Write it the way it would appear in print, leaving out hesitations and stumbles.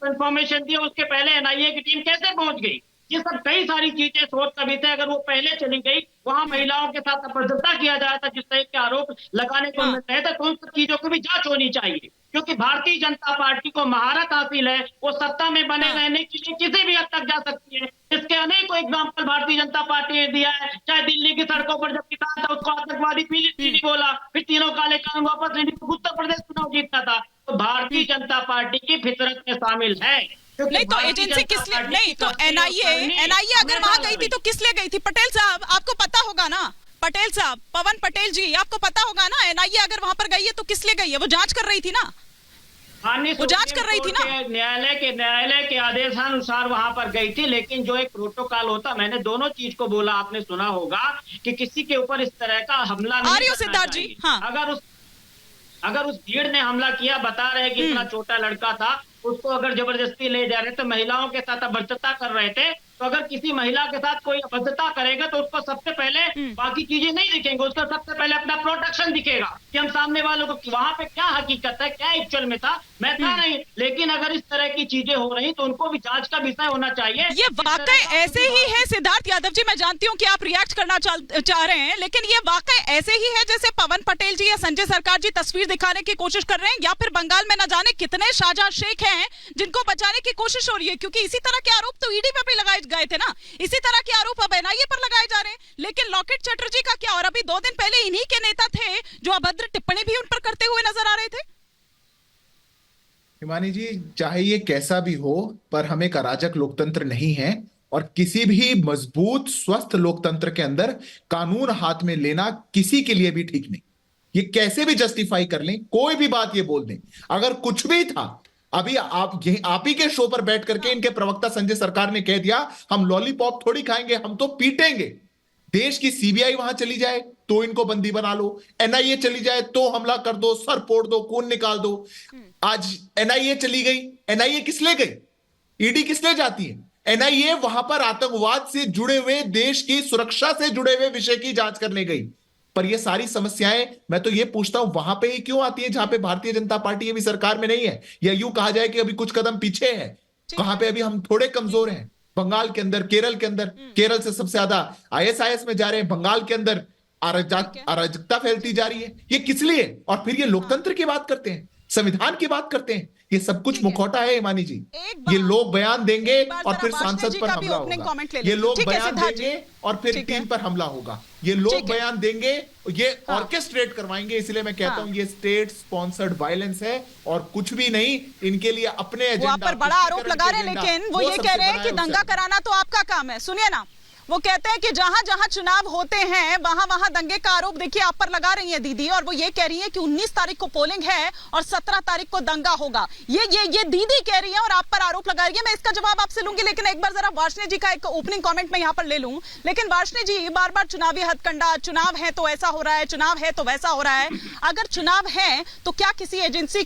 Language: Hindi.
इन्फॉर्मेशन दी, उसके पहले एनआईए की टीम कैसे पहुंच गई? ये सब कई सारी चीजें सोच सभी थे। अगर वो पहले चली गई, वहां महिलाओं के साथ अभद्रता किया जाया था, जिस तरह के आरोप लगाने को मिल रहे थे, तो उन सब चीजों की भी जांच होनी चाहिए। क्योंकि भारतीय जनता पार्टी को महारत हासिल है, वो सत्ता में बने रहने के लिए किसी भी हद तक जा सकती है। इसके अनेकों एग्जाम्पल भारतीय जनता पार्टी ने दिया है। चाहे दिल्ली की सड़कों पर जब किसान था, उसको आतंकवादी पीली बोला, फिर तीनों काले कानून वापस लेने को उत्तर प्रदेश चुनाव जीतता था। तो भारतीय जनता पार्टी की फितरत में शामिल है। नहीं तो एजेंसी किस लिए, नहीं तो एनआईए अगर वहां गई थी तो किस लिए गई थी? पटेल साहब आपको पता होगा ना, पटेल साहब, पवन पटेल जी आपको पता होगा ना, एनआईए अगर वहां पर गई है तो किस लिए गई है? वो जांच कर रही थी ना, वो जांच कर रही थी ना। न्यायालय के आदेशानुसार वहां पर गई थी, लेकिन जो एक प्रोटोकॉल होता, मैंने दोनों चीज को बोला, आपने सुना होगा कि किसी के ऊपर इस तरह का हमला नहीं करना सिद्धार्थ जी, हाँ। अगर उस भीड़ ने हमला किया, बता रहे कि इतना छोटा लड़का था, उसको अगर जबरदस्ती ले जा रहे थे, महिलाओं के साथ अभद्रता कर रहे थे, तो अगर किसी महिला के साथ कोई अभद्रता करेगा तो उसको सबसे पहले बाकी चीजें नहीं दिखेंगी, उसको सबसे पहले अपना प्रोटेक्शन दिखेगा कि हम सामने वालों को वहां पे क्या हकीकत है, क्या एक्चुअल में था, मैं था नहीं। लेकिन अगर इस तरह की चीजें हो रही तो उनको भी जांच का विषय होना चाहिए। ये वाकई ऐसे ही है सिद्धार्थ यादव जी, मैं जानती हूँ कि आप रिएक्ट करना चाह रहे हैं, लेकिन ये वाकई ऐसे ही है जैसे पवन पटेल जी या संजय सरकार जी तस्वीर दिखाने की कोशिश कर रहे हैं, या फिर बंगाल में न जाने कितने शाहजहां शेख हैं जिनको बचाने की कोशिश हो रही है। क्योंकि इसी तरह के आरोप तो ईडी पे भी लगाए गए थे ना, इसी तरह के आरोप अब एनआईए पर लगाए जा रहे हैं। लेकिन लॉकेट चटर्जी का क्या? और अभी 2 दिन पहले इन्हीं के नेता थे जो अभद्र टिप्पणी भी उन पर करते हुए नजर आ रहे थे। हिमानी जी, चाहे ये कैसा भी हो, पर हम एक अराजक लोकतंत्र नहीं है, और किसी भी मजबूत स्वस्थ लोकतंत्र के अंदर कानून हाथ में लेना किसी के लिए भी ठीक नहीं। ये कैसे भी जस्टिफाई कर लें, कोई भी बात ये बोल दें, अगर कुछ भी था, अभी आप ही के शो पर बैठ करके इनके प्रवक्ता संजय सरकार ने कह दिया हम लॉलीपॉप थोड़ी खाएंगे, हम तो पीटेंगे। देश की सीबीआई वहां चली जाए तो इनको बंदी बना लो, एनआईए चली जाए तो हमला कर दो, सर फोड़ दो, खून निकाल दो। आज एनआईए चली गई, एनआईए किस ले गई? ईडी किस ले जाती है? एनआईए वहां पर आतंकवाद से जुड़े हुए, देश की सुरक्षा से जुड़े हुए विषय की जांच करने गई। पर ये सारी समस्याएं, मैं तो ये पूछता हूं, वहां पे ही क्यों आती है जहां पे भारतीय जनता पार्टी अभी सरकार में नहीं है, या यूं कहा जाए कि अभी कुछ कदम पीछे है, कहां पे अभी हम थोड़े कमजोर हैं। बंगाल के अंदर, केरल के अंदर, केरल से सबसे ज्यादा आईएसआईएस में जा रहे हैं, बंगाल के अंदर अराजकता फैलती जा रही है। ये किस लिए? और फिर ये लोकतंत्र की बात करते हैं, संविधान की बात करते हैं। ये सब कुछ मुखौटा है हिमानी जी। ये लोग बयान देंगे और फिर सांसद पर हमला होगा, ये लोग बयान देंगे और फिर टीम पर हमला होगा, ये लोग बयान देंगे, ये ऑर्केस्ट्रेट करवाएंगे। इसलिए मैं कहता हूं ये स्टेट स्पॉन्सर्ड वायलेंस है और कुछ भी नहीं। इनके लिए अपने एजेंडा पर बड़ा आरोप लगा रहे हैं, लेकिन वो ये कह रहे हैं कि दंगा कराना तो आपका काम है। सुनिए ना, वो कहते हैं कि जहां जहां चुनाव होते हैं वहां वहां दंगे का आरोप देखिए आप पर लगा रही है दीदी, और वो ये कह रही है कि 19 तारीख को पोलिंग है और 17 तारीख को दंगा होगा। ये दीदी कह रही है और आप पर आरोप लगा रही है। मैं इसका जवाब आपसे लूंगी, लेकिन एक बार जरा वार्ष्णेय जी का एक ओपनिंग कमेंट मैं यहाँ पर ले लूं। लेकिन वार्ष्णेय जी, बार बार चुनावी हथकंडा, चुनाव है तो ऐसा हो रहा है, चुनाव है तो वैसा हो रहा है। अगर चुनाव है तो क्या किसी एजेंसी